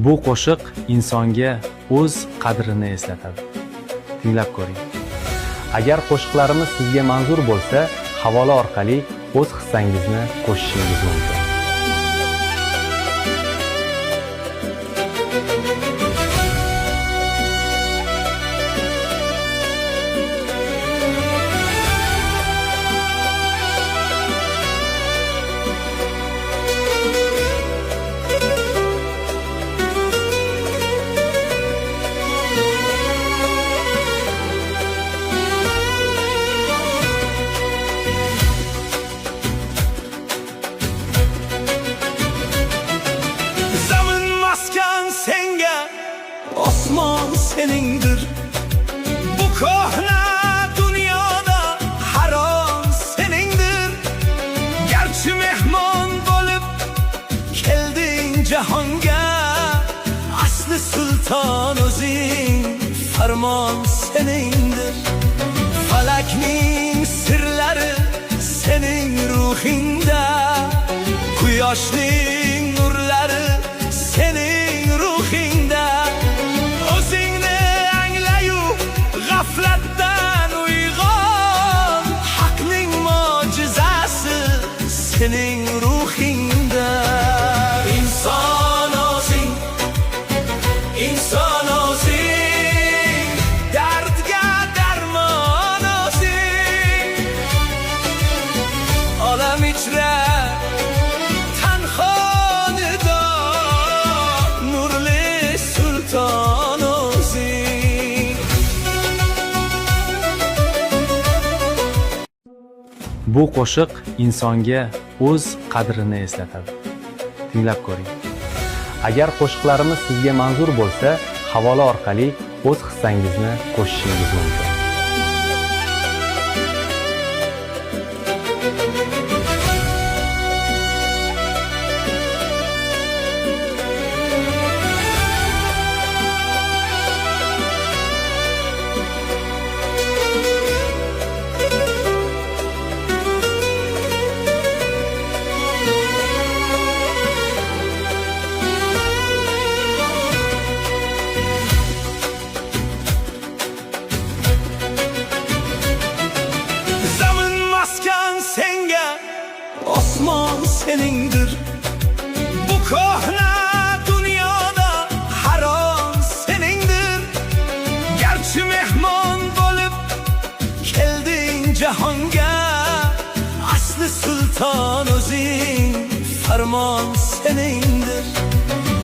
Bu qo'shiq insonga o'z qadrini eslatadi. Tinglab ko'ring. Agar qo'shiqlarimiz sizga manzur bo'lsa, havola orqali o'z hissangizni qo'shishingiz mumkin. Osmon senindir. Bu kohna dünyada har on senindir. Gerçi mehmon bo'lib kelding jahonga, asli sulton o'zing, farmon senindir. Falakning sirlari sening ruhingda, quyoshning nurlari sening ruhingda. Gaflatdan uyg'on, haqning mo'jizasi sening ruhingda. Inson o'zing, inson o'zing, dardga darmon o'zing. Olam ichra tanho nido, nurli sulton o'zing. Bu qo'shiq insonga o'z qadrini eslatadi. Tinglab ko'ring. Agar qo'shiqlarimiz sizga manzur bo'lsa, havola orqali o'z hissangizni qo'shishingiz mumkin. Osmon senindir. Bu kohna dünyada har on senindir. Gerçi mehmon bo'lib kelding jahonga, asli sulton o'zing, farmon